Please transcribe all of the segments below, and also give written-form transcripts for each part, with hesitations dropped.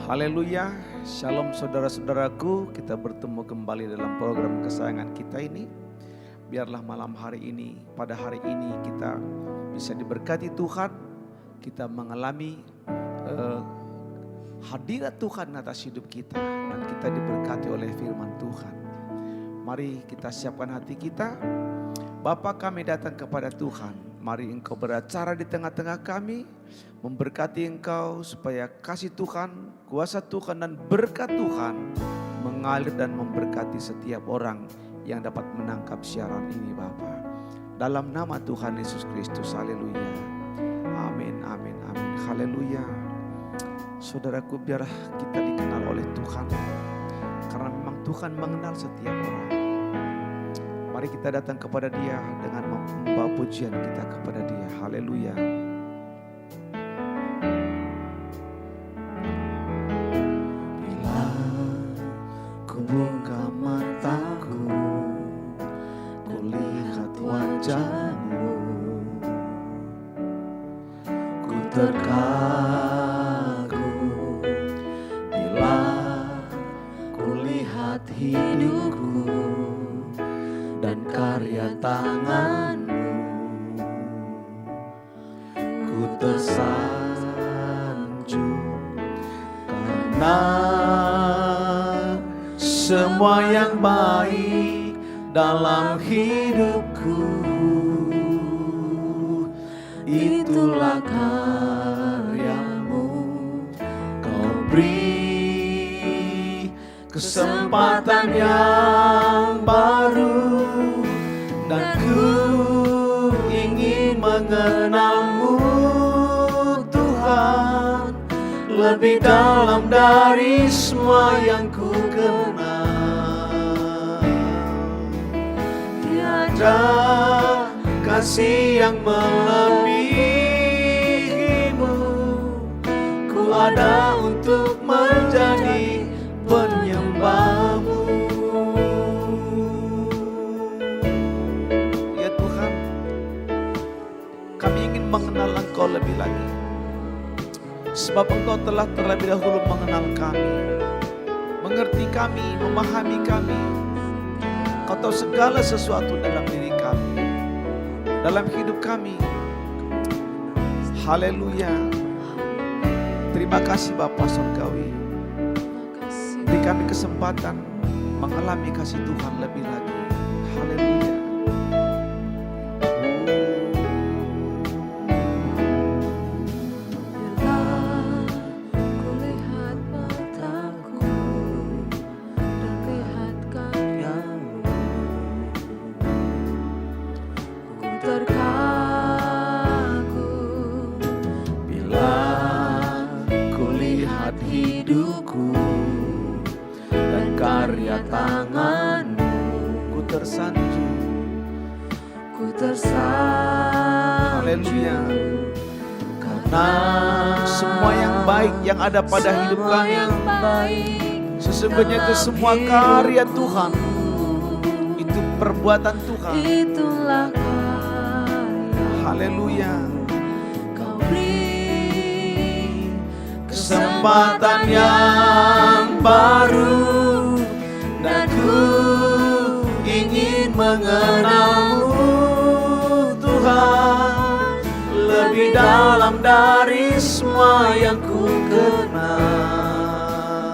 Haleluya, shalom saudara-saudaraku. Kita bertemu kembali dalam program kesayangan kita ini. Biarlah malam hari ini, pada hari ini kita bisa diberkati Tuhan. Kita mengalami hadirat Tuhan atas hidup kita. Dan kita diberkati oleh firman Tuhan. Mari kita siapkan hati kita. Bapa, kami datang kepada Tuhan. Mari Engkau beracara di tengah-tengah kami, memberkati Engkau supaya kasih Tuhan, kuasa Tuhan dan berkat Tuhan mengalir dan memberkati setiap orang yang dapat menangkap siaran ini Bapa. Dalam nama Tuhan Yesus Kristus, haleluya. Amin, amin, amin, haleluya. Saudaraku, biar kita dikenal oleh Tuhan, karena memang Tuhan mengenal setiap orang. Mari kita datang kepada Dia dengan membawa pujian kita kepada Dia. Haleluya. Bila ku buka mataku, ku lihat wajah-Mu, ku terkagum. Bila ku lihat hidupku dan karya tangan-Mu, ku tersanjung karena semua yang baik dalam hidupku itulah karya-Mu. Kau beri kesempatan yang baru dan ku ingin mengenal-Mu Tuhan lebih dalam dari semua yang ku kenal. Tiada kasih yang melebihi-Mu, ku ada untuk menjadi penyembah-Mu. Ya Tuhan, kami ingin mengenal Engkau lebih lagi. Sebab Engkau telah terlebih dahulu mengenal kami, mengerti kami, memahami kami. Kau tahu segala sesuatu dalam diri kami, dalam hidup kami. Haleluya. Terima kasih Bapa Surgawi. Beri kami kesempatan mengalami kasih Tuhan lebih lagi. Haleluya. Tangan-Mu, Ku tersanjung. ku tersanjung. Haleluya. Karena semua yang baik yang ada pada hidup kami, sesungguhnya itu semua karya Tuhan, itu perbuatan Tuhan. Itulah karya. Haleluya. Kau beri Kesempatan yang baru dan ku ingin mengenal-Mu Tuhan lebih dalam dari semua yang ku kenal.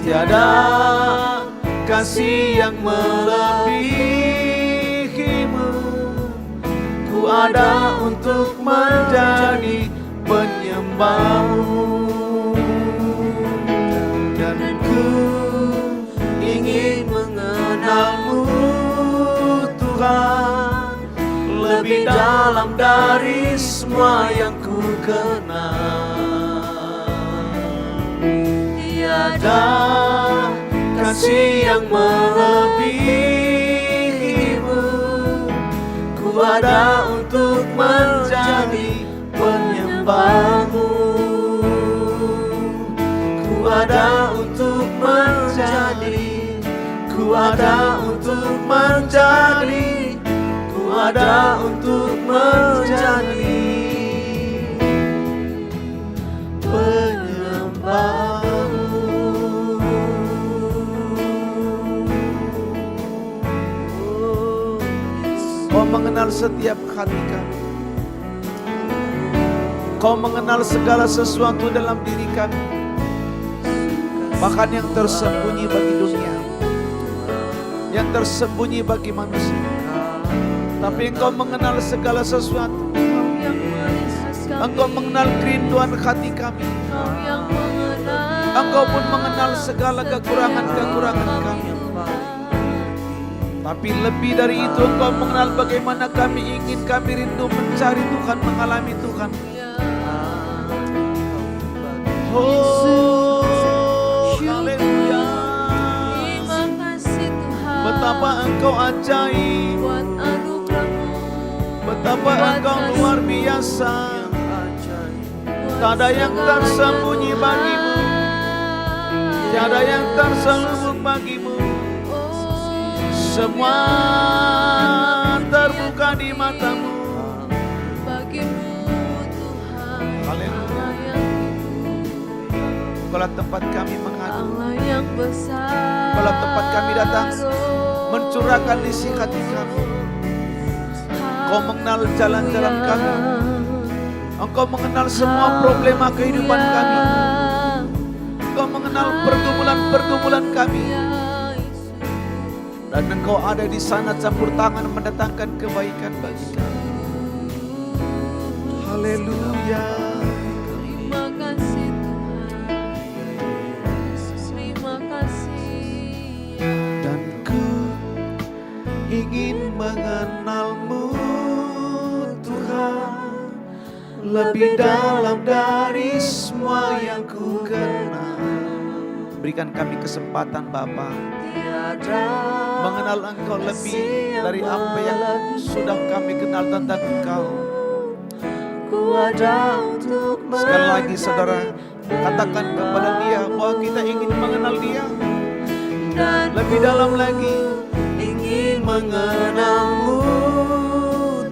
Tiada kasih yang melebihi-Mu, ku ada untuk menjadi penyembah-Mu. Dan ku ingin mengenal-Mu Tuhan lebih dalam dari semua yang ku kenal. Tiada kasih yang melebihi-Mu, ku ada untuk menjadi penyembah-Mu. Ku ada untuk menjadi, ku ada untuk menjadi, ku ada untuk menjadi penyembah. mengenal setiap hati kami. Kau mengenal segala sesuatu dalam diri kami, bahkan yang tersembunyi bagi dunia, yang tersembunyi bagi manusia. Tapi Engkau mengenal segala sesuatu. Engkau mengenal kerinduan hati kami. Engkau pun mengenal segala kekurangan-kekurangan kami. Tapi lebih dari itu, Engkau mengenal bagaimana kami ingin, kami rindu mencari Tuhan, mengalami Tuhan. Oh, haleluya. Betapa Engkau ajaib, betapa Engkau luar biasa. Tak ada yang tersembunyi bagimu, tiada yang terselubung bagimu. Semua terbuka di matamu. Haleluya. Kalau tempat kami mengadu, kalau tempat kami datang mencurahkan isi hati kami. Kau mengenal jalan-jalan kami. Engkau mengenal semua problema kehidupan kami. Engkau mengenal pergumulan-pergumulan kami. Dan Engkau ada di sana campur tangan mendatangkan kebaikan bagi kami. Haleluya. Terima kasih Tuhan. Terima kasih. Dan ku ingin mengenal-Mu Tuhan, lebih dalam dari semua yang ku kenal. Berikan kami kesempatan Bapa, mengenal Engkau lebih dari apa yang sudah kami kenal tentang Engkau. Sekali lagi saudara, katakan kepada dia bahwa kita ingin mengenal dia lebih dalam lagi. Ingin mengenal-Mu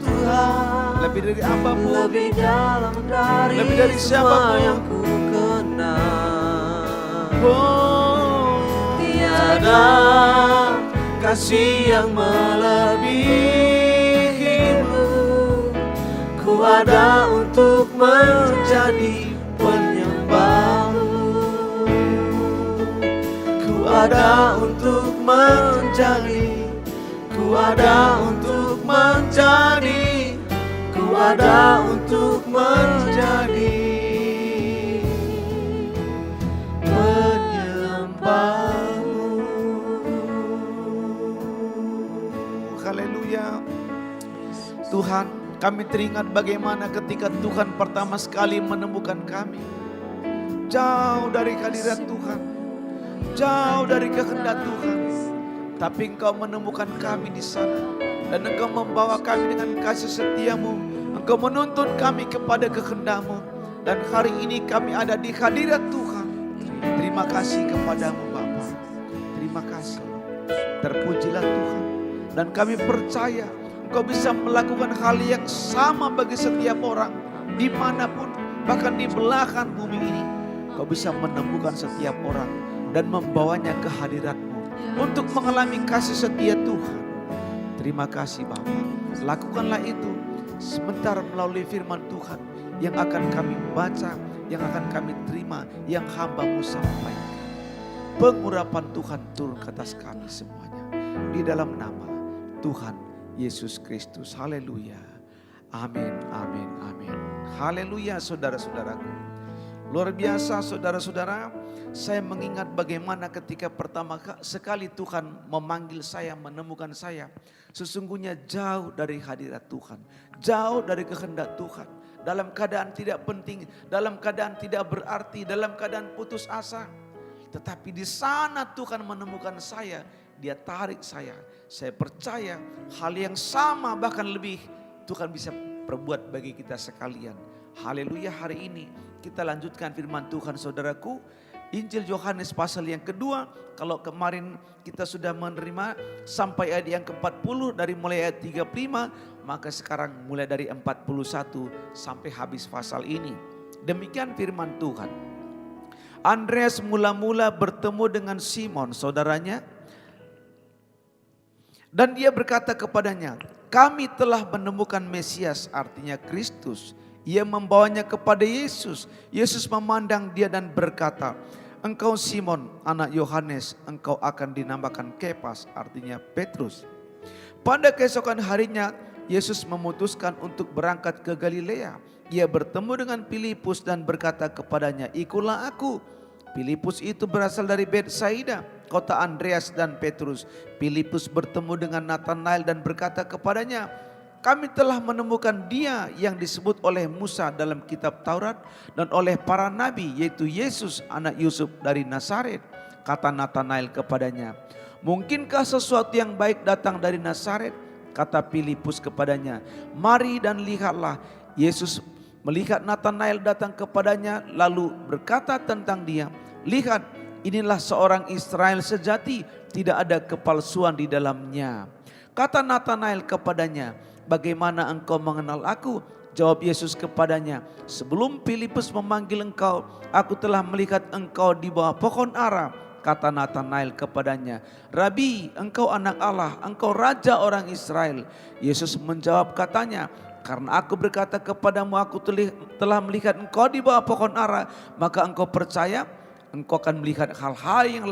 Tuhan, Lebih dari apapun, lebih dalam dari lebih dari semua siapapun. yang ku kenal. Oh, Tiada kasih yang melebihimu. Ku ada untuk menjadi penyembah-Mu. Ku ada untuk menjadi, ku ada untuk menjadi, ku ada untuk menjadi penyembah-Mu. haleluya. Tuhan, kami teringat bagaimana ketika Tuhan pertama sekali menemukan kami. Jauh dari hadirat Tuhan, jauh dari kehendak Tuhan. Tapi Engkau menemukan kami di sana. Dan Engkau membawa kami dengan kasih setia-Mu. Engkau menuntun kami kepada kehendak-Mu. Dan hari ini kami ada di hadirat Tuhan. Terima kasih kepadamu Bapa. Terima kasih. Terpujilah Tuhan. Dan kami percaya Engkau bisa melakukan hal yang sama bagi setiap orang. Dimanapun, bahkan di belahan bumi ini. Engkau bisa menemukan setiap orang dan membawanya ke hadirat-Mu. Untuk mengalami kasih setia Tuhan. Terima kasih Bapa. Lakukanlah itu sebentar melalui firman Tuhan yang akan kami baca, yang akan kami terima, yang hamba-Mu sampaikan. Pengurapan Tuhan turun ke atas kami semuanya. Di dalam nama Tuhan Yesus Kristus. Haleluya. Amin, amin, amin. Haleluya saudara-saudaraku. Luar biasa saudara-saudara. Saya mengingat bagaimana ketika pertama sekali Tuhan memanggil saya, menemukan saya. Sesungguhnya jauh dari hadirat Tuhan. Jauh dari kehendak Tuhan. Dalam keadaan tidak penting, dalam keadaan tidak berarti, dalam keadaan putus asa. Tetapi di sana Tuhan menemukan saya. Dia tarik saya. Saya percaya hal yang sama bahkan lebih Tuhan bisa perbuat bagi kita sekalian. Haleluya, hari ini kita lanjutkan firman Tuhan saudaraku. Injil Yohanes pasal yang kedua. Kalau kemarin kita sudah menerima sampai ayat yang ke-40 dari mulai ayat 35. Maka sekarang mulai dari 41 sampai habis pasal ini. Demikian firman Tuhan. Andreas mula-mula bertemu dengan Simon saudaranya. Dan dia berkata kepadanya, kami telah menemukan Mesias, artinya Kristus. Ia membawanya kepada Yesus. Yesus memandang dia dan berkata, engkau Simon, anak Yohanes, engkau akan dinamakan Kepas, artinya Petrus. Pada keesokan harinya, Yesus memutuskan untuk berangkat ke Galilea. Ia bertemu dengan Filipus dan berkata kepadanya, ikutlah aku. Filipus itu berasal dari Betsaida, kota Andreas dan Petrus. Filipus bertemu dengan Nathanael dan berkata kepadanya, kami telah menemukan dia yang disebut oleh Musa dalam kitab Taurat dan oleh para nabi, yaitu Yesus anak Yusuf dari Nazaret. Kata Nathanael kepadanya, mungkinkah sesuatu yang baik datang dari Nazaret? Kata Filipus kepadanya, mari dan lihatlah. Yesus melihat Nathanael datang kepadanya lalu berkata tentang dia, lihat, inilah seorang Israel sejati, tidak ada kepalsuan di dalamnya. Kata Nathanael kepadanya, bagaimana engkau mengenal aku? Jawab Yesus kepadanya, sebelum Filipus memanggil engkau, aku telah melihat engkau di bawah pohon ara. Kata Nathanael kepadanya, Rabi, engkau anak Allah, engkau raja orang Israel. Yesus menjawab katanya, karena aku berkata kepadamu, aku telah melihat engkau di bawah pohon ara, maka engkau percaya. Engkau akan melihat hal-hal yang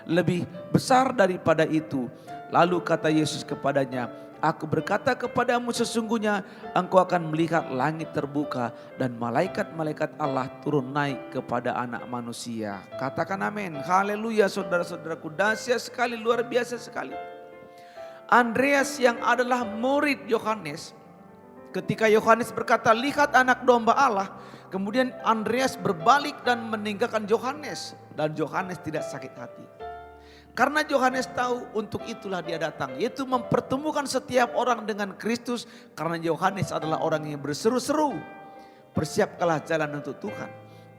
lebih besar daripada itu. Lalu kata Yesus kepadanya, aku berkata kepadamu, sesungguhnya engkau akan melihat langit terbuka dan malaikat-malaikat Allah turun naik kepada anak manusia. Katakan amin. Haleluya saudara-saudaraku, dahsyat sekali, luar biasa sekali. Andreas yang adalah murid Yohanes, ketika Yohanes berkata, lihat anak domba Allah, kemudian Andreas berbalik dan meninggalkan Yohanes. Dan Yohanes tidak sakit hati. Karena Yohanes tahu untuk itulah dia datang, yaitu mempertemukan setiap orang dengan Kristus. Karena Yohanes adalah orang yang berseru-seru, persiapkanlah jalan untuk Tuhan.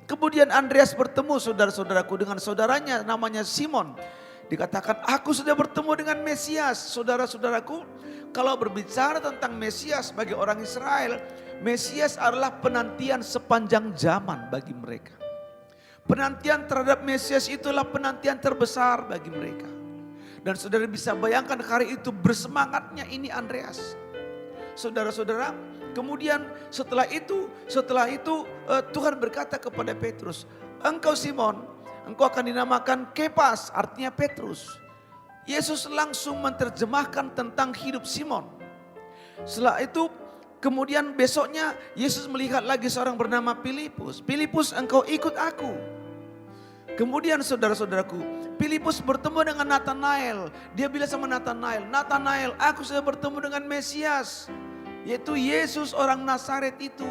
Kemudian Andreas bertemu saudara-saudaraku dengan saudaranya namanya Simon. Dikatakan, aku sudah bertemu dengan Mesias. Saudara-saudaraku, kalau berbicara tentang Mesias bagi orang Israel, Mesias adalah penantian sepanjang zaman bagi mereka. Penantian terhadap Mesias itulah penantian terbesar bagi mereka. Dan saudara bisa bayangkan hari itu bersemangatnya ini Andreas. Saudara-saudara, kemudian setelah itu Tuhan berkata kepada Petrus, engkau Simon, engkau akan dinamakan Kepas, artinya Petrus. Yesus langsung menerjemahkan tentang hidup Simon. Setelah itu kemudian besoknya Yesus melihat lagi seorang bernama Filipus. Filipus, engkau ikut aku. Kemudian saudara-saudaraku, Filipus bertemu dengan Nathanael. Dia bilang sama Nathanael, Nathanael, aku sudah bertemu dengan Mesias, yaitu Yesus orang Nazaret itu.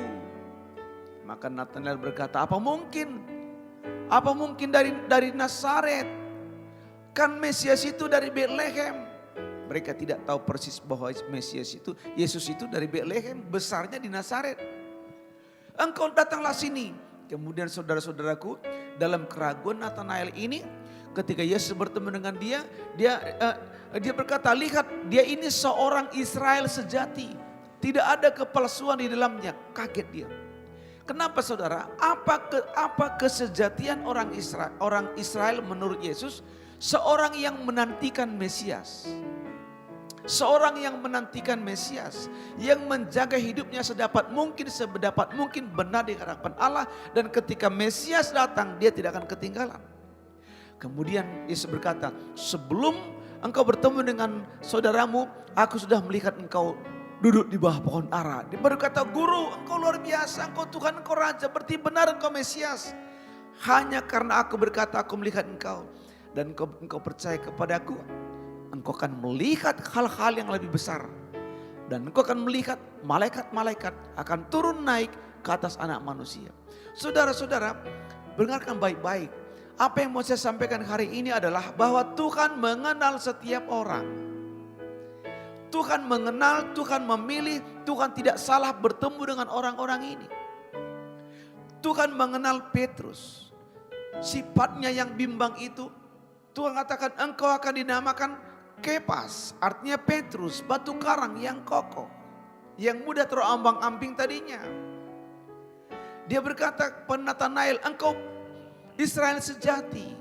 Maka Nathanael berkata, apa mungkin? Apa mungkin dari Nazaret? Kan Mesias itu dari Betlehem. Mereka tidak tahu persis bahwa Mesias itu, Yesus itu dari Betlehem, besarnya di Nazaret. Engkau datanglah sini. Kemudian saudara-saudaraku, dalam keraguan Nathanael ini, ketika Yesus bertemu dengan dia berkata, lihat, dia ini seorang Israel sejati, tidak ada kepalsuan di dalamnya. Kaget dia. Kenapa saudara? Apa kesejatian orang Israel menurut Yesus? Seorang yang menantikan Mesias. Seorang yang menantikan Mesias, yang menjaga hidupnya sedapat mungkin benar di hadapan Allah, dan ketika Mesias datang dia tidak akan ketinggalan. Kemudian Yesus berkata, sebelum engkau bertemu dengan saudaramu, aku sudah melihat engkau duduk di bawah pohon ara. Dia berkata, guru, engkau luar biasa, engkau Tuhan, engkau Raja, berarti benar engkau Mesias. Hanya karena aku berkata aku melihat engkau dan engkau percaya kepadaku, engkau akan melihat hal-hal yang lebih besar. Dan engkau akan melihat malaikat-malaikat akan turun naik ke atas anak manusia. Saudara-saudara, dengarkan baik-baik. Apa yang mau saya sampaikan hari ini adalah bahwa Tuhan mengenal setiap orang. Tuhan mengenal, Tuhan memilih, Tuhan tidak salah bertemu dengan orang-orang ini. Tuhan mengenal Petrus. Sifatnya yang bimbang itu, Tuhan katakan engkau akan dinamakan Kepas, artinya Petrus, batu karang yang kokoh, yang mudah terombang-ambing tadinya. Dia berkata kepada Nathanael, engkau Israel sejati.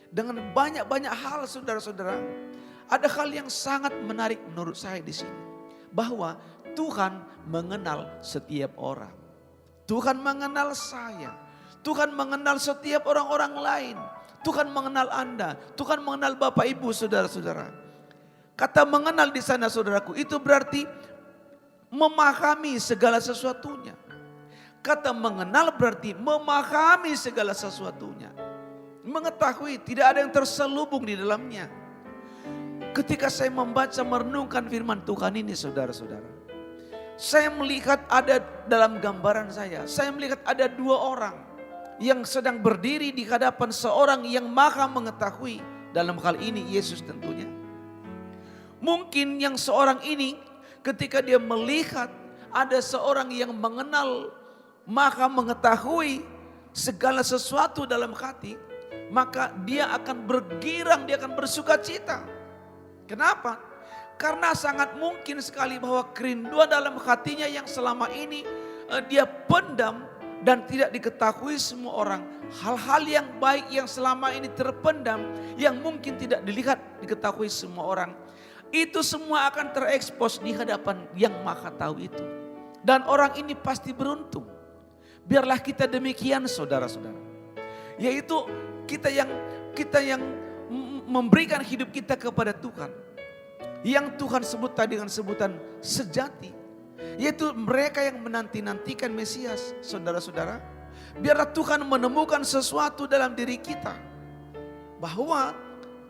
Dengan banyak-banyak hal saudara-saudara, ada hal yang sangat menarik menurut saya di sini. bahwa Tuhan mengenal setiap orang. Tuhan mengenal saya. Tuhan mengenal setiap orang-orang lain. Tuhan mengenal Anda. Tuhan mengenal Bapak Ibu saudara-saudara. Kata mengenal di sana saudaraku itu berarti memahami segala sesuatunya. Kata mengenal berarti memahami segala sesuatunya. Mengetahui, tidak ada yang terselubung di dalamnya. Ketika saya membaca merenungkan firman Tuhan ini saudara-saudara, saya melihat ada dalam gambaran saya melihat ada dua orang yang sedang berdiri di hadapan seorang yang maha mengetahui. Dalam hal ini Yesus tentunya. Mungkin yang seorang ini ketika dia melihat ada seorang yang mengenal, maha mengetahui segala sesuatu dalam hati, maka dia akan bergirang, dia akan bersuka cita. Kenapa? Karena sangat mungkin sekali bahwa kerinduan dalam hatinya yang selama ini dia pendam dan tidak diketahui semua orang. Hal-hal yang baik yang selama ini terpendam, yang mungkin tidak dilihat, diketahui semua orang. Itu semua akan terekspos di hadapan yang maha tahu itu. Dan orang ini pasti beruntung. Biarlah kita demikian saudara-saudara. Yaitu kita yang memberikan hidup kita kepada Tuhan. Yang Tuhan sebut tadi dengan sebutan sejati. Yaitu mereka yang menanti-nantikan Mesias, saudara-saudara. Biarlah Tuhan menemukan sesuatu dalam diri kita. Bahwa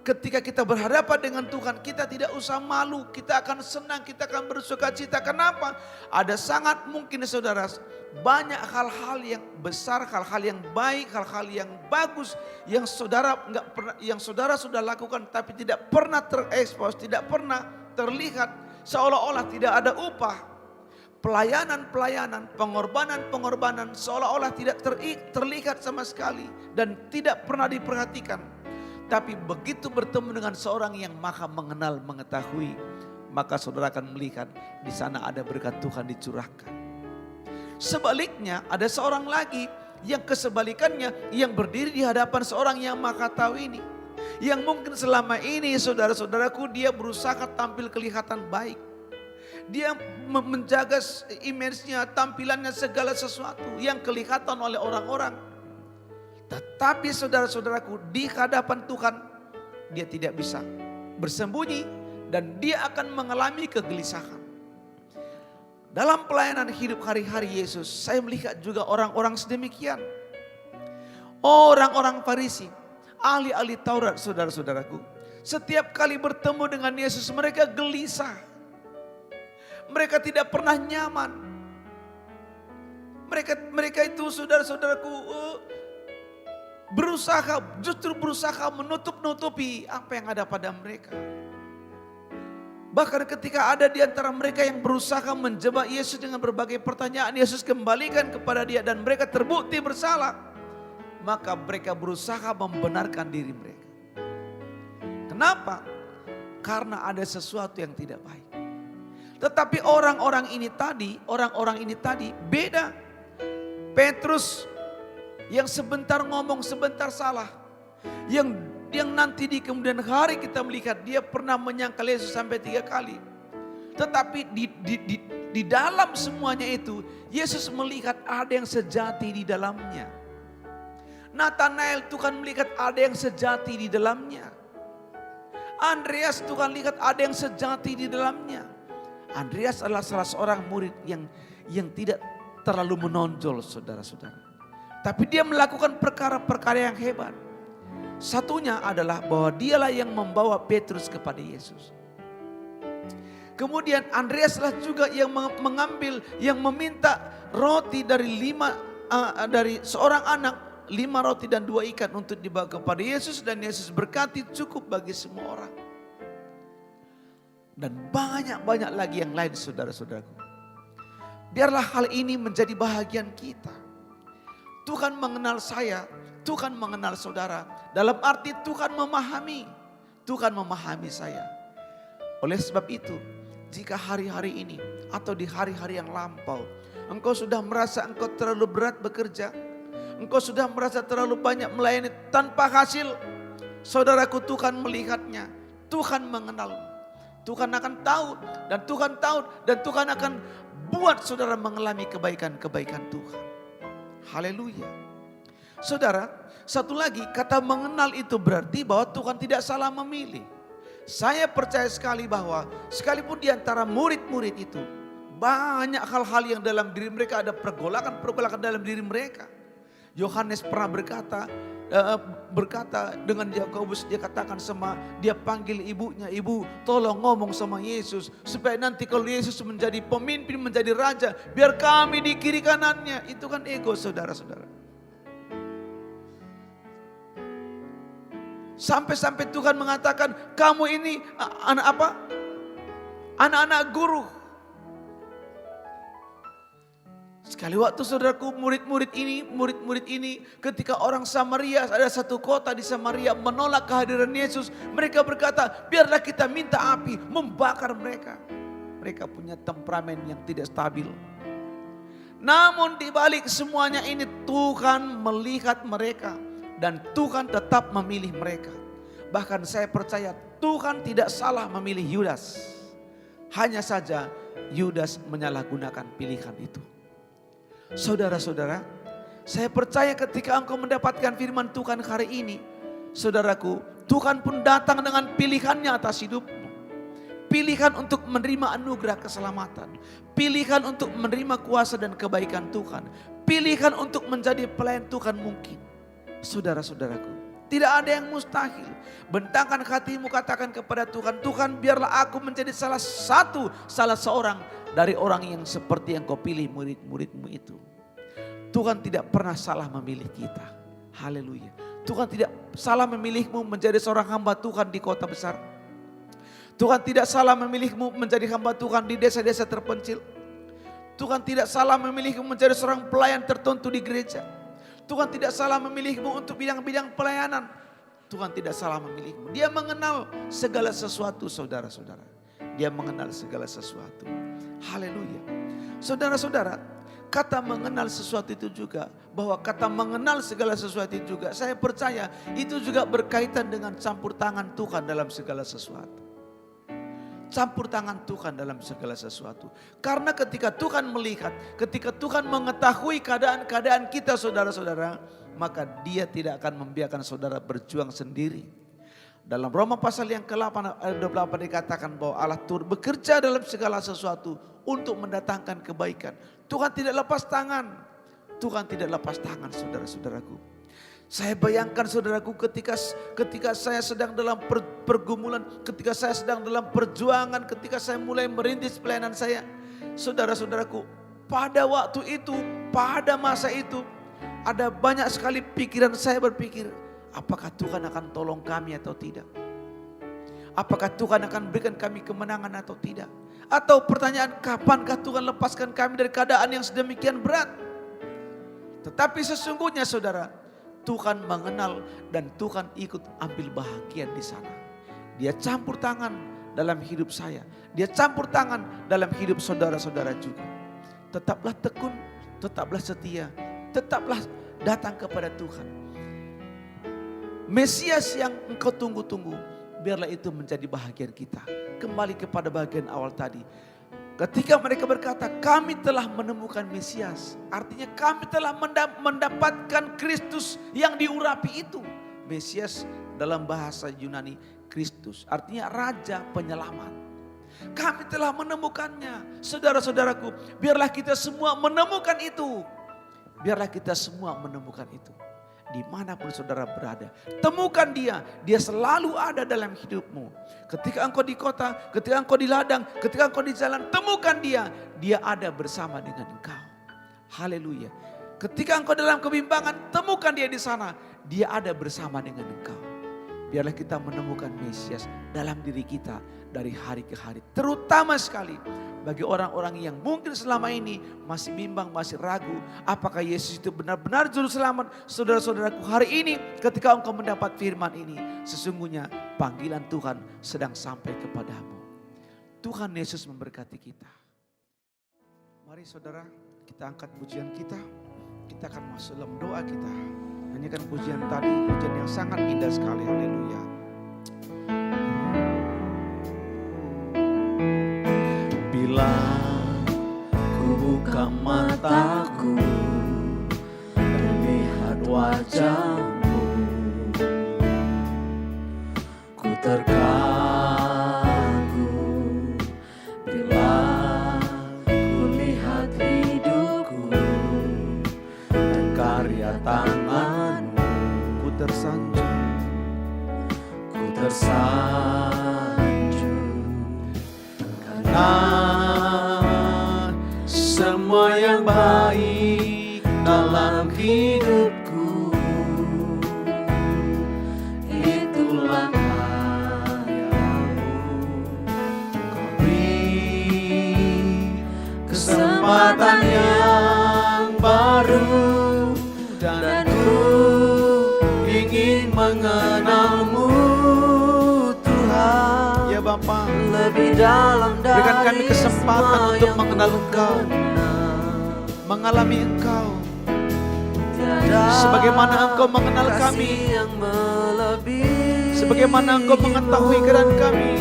ketika kita berhadapan dengan Tuhan, kita tidak usah malu. Kita akan senang, kita akan bersuka cita. Kenapa? Ada sangat mungkin saudara, banyak hal-hal yang besar, hal-hal yang baik, hal-hal yang bagus yang saudara sudah lakukan tapi tidak pernah terekspos, tidak pernah terlihat, seolah-olah tidak ada upah. Pelayanan-pelayanan, pengorbanan-pengorbanan seolah-olah tidak terlihat sama sekali dan tidak pernah diperhatikan. Tapi begitu bertemu dengan seorang yang maha mengenal, mengetahui, maka saudara akan melihat di sana ada berkat Tuhan dicurahkan. Sebaliknya ada seorang lagi yang kesebalikannya, yang berdiri di hadapan seorang yang maha tahu ini. Yang mungkin selama ini saudara-saudaraku dia berusaha tampil kelihatan baik. Dia menjaga image-nya, tampilannya, segala sesuatu yang kelihatan oleh orang-orang. Tetapi saudara-saudaraku di hadapan Tuhan dia tidak bisa bersembunyi dan dia akan mengalami kegelisahan. Dalam pelayanan hidup hari-hari Yesus, saya melihat juga orang-orang sedemikian. Orang-orang Farisi, ahli-ahli Taurat saudara-saudaraku. Setiap kali bertemu dengan Yesus mereka gelisah. Mereka tidak pernah nyaman. Mereka itu saudara-saudaraku justru berusaha menutup-nutupi apa yang ada pada mereka. Bahkan ketika ada di antara mereka yang berusaha menjebak Yesus dengan berbagai pertanyaan, Yesus kembalikan kepada dia dan mereka terbukti bersalah. Maka mereka berusaha membenarkan diri mereka. Kenapa? Karena ada sesuatu yang tidak baik. Tetapi orang-orang ini tadi beda. Petrus yang sebentar ngomong, sebentar salah. Yang nanti di kemudian hari kita melihat dia pernah menyangkal Yesus sampai 3 kali. Tetapi di dalam semuanya itu Yesus melihat ada yang sejati di dalamnya. Nathanael Tuhan melihat ada yang sejati di dalamnya. Andreas Tuhan lihat ada yang sejati di dalamnya. Andreas adalah salah seorang murid yang tidak terlalu menonjol saudara-saudara. Tapi dia melakukan perkara-perkara yang hebat. Satunya adalah bahwa dialah yang membawa Petrus kepada Yesus. Kemudian Andreas lah juga yang meminta roti dari seorang anak, 5 roti dan 2 ikan untuk dibawa kepada Yesus. Dan Yesus berkati cukup bagi semua orang. Dan banyak-banyak lagi yang lain saudara-saudaraku. Biarlah hal ini menjadi bahagian kita. Tuhan mengenal saya, Tuhan mengenal saudara. Dalam arti Tuhan memahami saya. Oleh sebab itu, jika hari-hari ini atau di hari-hari yang lampau, engkau sudah merasa engkau terlalu berat bekerja, engkau sudah merasa terlalu banyak melayani tanpa hasil, saudaraku Tuhan melihatnya, Tuhan mengenalmu. Tuhan akan tahu dan Tuhan akan buat saudara mengalami kebaikan-kebaikan Tuhan. Haleluya. Saudara, satu lagi kata mengenal itu berarti bahwa Tuhan tidak salah memilih. Saya percaya sekali bahwa sekalipun di antara murid-murid itu banyak hal-hal yang dalam diri mereka ada pergolakan dalam diri mereka. Yohanes pernah berkata dengan Yakobus, dia katakan dia panggil ibunya, ibu tolong ngomong sama Yesus supaya nanti kalau Yesus menjadi pemimpin, menjadi raja, biar kami di kiri kanannya. Itu kan ego saudara-saudara. Sampai-sampai Tuhan mengatakan kamu ini anak-anak guru. Sekali waktu saudaraku murid-murid ini ketika orang Samaria, ada satu kota di Samaria menolak kehadiran Yesus. Mereka berkata biarlah kita minta api membakar mereka. Mereka punya temperamen yang tidak stabil. Namun di balik semuanya ini Tuhan melihat mereka. Dan Tuhan tetap memilih mereka. Bahkan saya percaya Tuhan tidak salah memilih Yudas. Hanya saja Yudas menyalahgunakan pilihan itu. Saudara-saudara, saya percaya ketika engkau mendapatkan firman Tuhan hari ini, saudaraku, Tuhan pun datang dengan pilihannya atas hidupmu. Pilihan untuk menerima anugerah keselamatan. Pilihan untuk menerima kuasa dan kebaikan Tuhan. Pilihan untuk menjadi pelayan Tuhan mungkin. Saudara-saudaraku, tidak ada yang mustahil. Bentangkan hatimu, katakan kepada Tuhan, Tuhan biarlah aku menjadi salah seorang dari orang yang seperti yang kau pilih murid-muridmu itu. Tuhan tidak pernah salah memilih kita. Haleluya. Tuhan tidak salah memilihmu menjadi seorang hamba Tuhan di kota besar. Tuhan tidak salah memilihmu menjadi hamba Tuhan di desa-desa terpencil. Tuhan tidak salah memilihmu menjadi seorang pelayan tertentu di gereja. Tuhan tidak salah memilihmu untuk bidang-bidang pelayanan. Tuhan tidak salah memilihmu. Dia mengenal segala sesuatu saudara-saudara. Dia mengenal segala sesuatu. Haleluya. Saudara-saudara, kata mengenal sesuatu itu juga, bahwa kata mengenal segala sesuatu itu juga, saya percaya itu juga berkaitan dengan campur tangan Tuhan dalam segala sesuatu. Campur tangan Tuhan dalam segala sesuatu. Karena ketika Tuhan melihat, ketika Tuhan mengetahui keadaan-keadaan kita saudara-saudara, maka Dia tidak akan membiarkan saudara berjuang sendiri. Dalam Roma pasal yang ke-8 ayat 28 dikatakan bahwa Allah turut bekerja dalam segala sesuatu untuk mendatangkan kebaikan. Tuhan tidak lepas tangan. Tuhan tidak lepas tangan saudara-saudaraku. Saya bayangkan saudaraku ketika saya sedang dalam pergumulan, ketika saya sedang dalam perjuangan, ketika saya mulai merintis pelayanan saya. Saudara-saudaraku, pada waktu itu, pada masa itu, ada banyak sekali pikiran saya berpikir, apakah Tuhan akan tolong kami atau tidak? Apakah Tuhan akan berikan kami kemenangan atau tidak? Atau pertanyaan, kapankah Tuhan lepaskan kami dari keadaan yang sedemikian berat? Tetapi sesungguhnya saudara, Tuhan mengenal dan Tuhan ikut ambil bahagian di sana. Dia campur tangan dalam hidup saya. Dia campur tangan dalam hidup saudara-saudara juga. Tetaplah tekun, tetaplah setia, tetaplah datang kepada Tuhan. Mesias yang engkau tunggu-tunggu, biarlah itu menjadi bahagian kita. Kembali kepada bagian awal tadi. Ketika mereka berkata, kami telah menemukan Mesias. Artinya kami telah mendapatkan Kristus yang diurapi itu. Mesias dalam bahasa Yunani, Kristus. Artinya Raja Penyelamat. Kami telah menemukannya. Saudara-saudaraku, biarlah kita semua menemukan itu. Biarlah kita semua menemukan itu. Dimanapun saudara berada, temukan Dia. Dia selalu ada dalam hidupmu. Ketika engkau di kota, ketika engkau di ladang, ketika engkau di jalan, temukan Dia. Dia ada bersama dengan engkau. Haleluya. Ketika engkau dalam kebimbangan, temukan Dia di sana. Dia ada bersama dengan engkau. Biarlah kita menemukan Mesias dalam diri kita dari hari ke hari. Terutama sekali bagi orang-orang yang mungkin selama ini masih bimbang, masih ragu. Apakah Yesus itu benar-benar juru selamat? Saudara-saudaraku, hari ini ketika engkau mendapat firman ini, sesungguhnya panggilan Tuhan sedang sampai kepadamu. Tuhan Yesus memberkati kita. Mari saudara, kita angkat pujian kita. Kita akan masuk dalam doa kita. Nyanyikan pujian tadi, pujian yang sangat indah sekali. Haleluya. buka mataku dan lihat wajahmu. Ku terkagum bila ku lihat hidupku dan karya tanganmu. Ku tersanjung, Ku tersanjung karena semua yang baik dalam hidupku itulah karyamu. Kau beri kesempatan yang baru dan ku ingin mengenalmu Tuhan. ya Bapa, Lebih dalam dari berikan kami kesempatan semua untuk yang mengenal ku Engkau, kenal. mengalami Engkau, Tiada sebagaimana Engkau mengenal kasih kami, yang melebihi. sebagaimana Engkau mengetahui keadaan kami.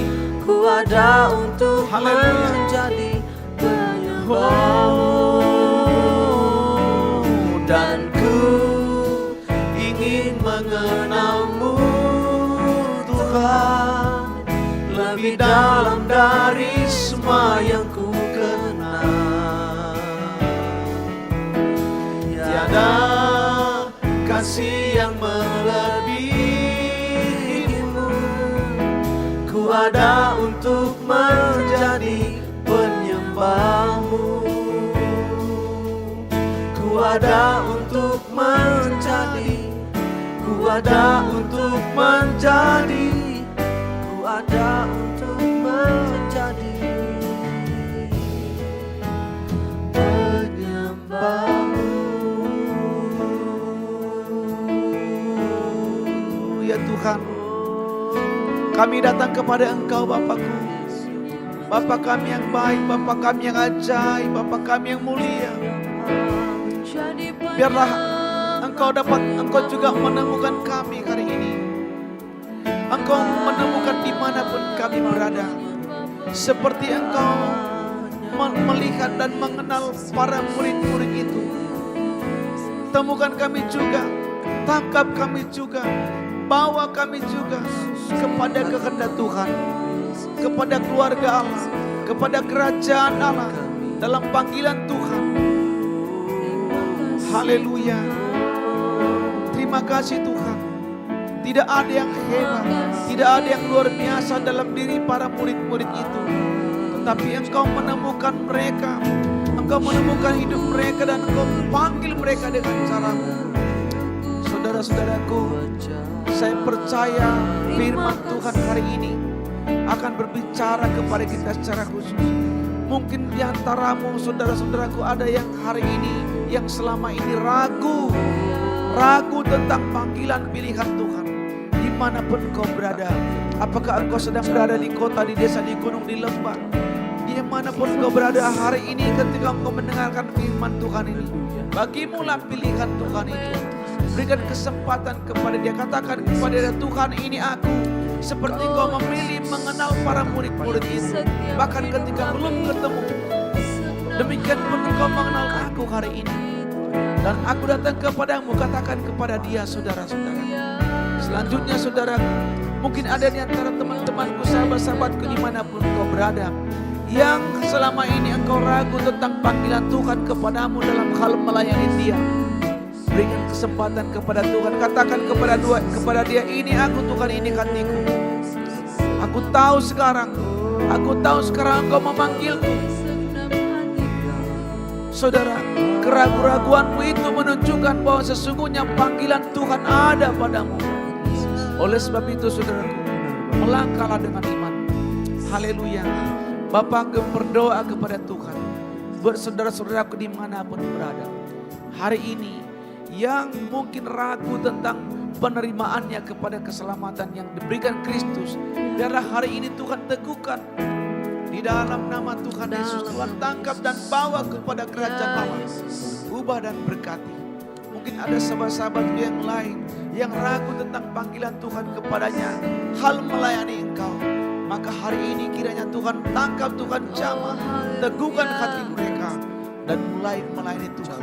Ku ada untuk Haleluya. menjadi penyembahmu dan ku ingin mengenalmu Tuhan lebih dalam dari semua yang ku kenal. Tiada kasih yang melebihimu. Ku ada untuk menjadi penyembahmu. Ku ada untuk menjadi. Ku ada untuk menjadi. Ku ada untuk menjadi penyembahmu. Ya Tuhan, kami datang kepada Engkau Bapakku, Bapa kami yang baik, Bapa kami yang ajaib, Bapa kami yang mulia. Biarlah Engkau juga menemukan kami hari ini. Engkau menemukan dimanapun kami berada. Seperti Engkau melihat dan mengenal para murid-murid itu. Temukan kami juga, tangkap kami juga, bawa kami juga kepada kehendak Tuhan, kepada keluarga Allah, kepada kerajaan Allah, dalam panggilan Tuhan. Haleluya. Terima kasih Tuhan. Tidak ada yang hebat, tidak ada yang luar biasa dalam diri para murid-murid itu. Tetapi Engkau menemukan mereka, Engkau menemukan hidup mereka dan Engkau panggil mereka dengan cara-Mu. Saudara-saudaraku, saya percaya firman Tuhan hari ini akan berbicara kepada kita secara khusus. Mungkin di antaramu saudara-saudaraku ada yang hari ini, yang selama ini ragu tentang panggilan pilihan Tuhan. Dimanapun kau berada, apakah engkau sedang berada di kota, di desa, di gunung, di lembah, dimanapun kau berada hari ini ketika engkau mendengarkan firman Tuhan ini, bagimulah pilihan Tuhan itu. Berikan kesempatan kepada dia, katakan kepada dia, Tuhan ini aku. Seperti kau memilih mengenal para murid-murid itu, bahkan ketika belum ketemu, demikian pun engkau mengenal aku hari ini. Dan aku datang kepadamu, katakan kepada dia, saudara-saudara. Selanjutnya saudara, mungkin ada di antara teman-temanku, sahabat-sahabatku dimanapun kau berada, yang selama ini engkau ragu tentang panggilan Tuhan kepadamu dalam hal melayani dia. Berikan kesempatan kepada Tuhan, katakan kepada dia, ini aku Tuhan, ini hatiku. Aku tahu sekarang engkau memanggilku. Saudara, keraguan-raguanmu itu menunjukkan bahwa sesungguhnya panggilan Tuhan ada padamu. Oleh sebab itu saudaraku, melangkahlah dengan iman. Haleluya. Bapak berdoa kepada Tuhan buat saudara-saudaraku dimanapun berada. Hari ini yang mungkin ragu tentang penerimaannya kepada keselamatan yang diberikan Kristus, biarlah hari ini Tuhan teguhkan. Di dalam nama Tuhan Yesus, Tuhan tangkap dan bawa kepada kerajaan Allah. Ubah dan berkati. Mungkin ada sahabat-sahabat yang lain yang ragu tentang panggilan Tuhan kepadanya, hal melayani engkau. Maka hari ini kiranya Tuhan tangkap, Tuhan jamah, teguhkan hati mereka. Dan mulai lain melayani Tuhan.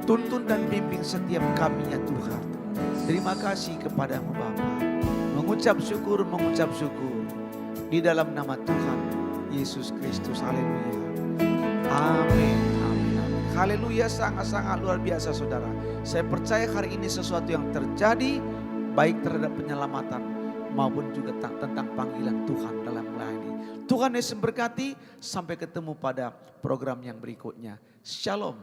Tuntun dan bimbing setiap kami ya Tuhan. Terima kasih kepadamu Bapa. Mengucap syukur di dalam nama Tuhan Yesus Kristus. Haleluya. Amin. Amin. Amin. Haleluya, sangat-sangat luar biasa saudara. Saya percaya hari ini sesuatu yang terjadi baik terhadap penyelamatan maupun juga tentang panggilan Tuhan dalam melayani. Tuhan Yesus berkati, sampai ketemu pada program yang berikutnya. Shalom.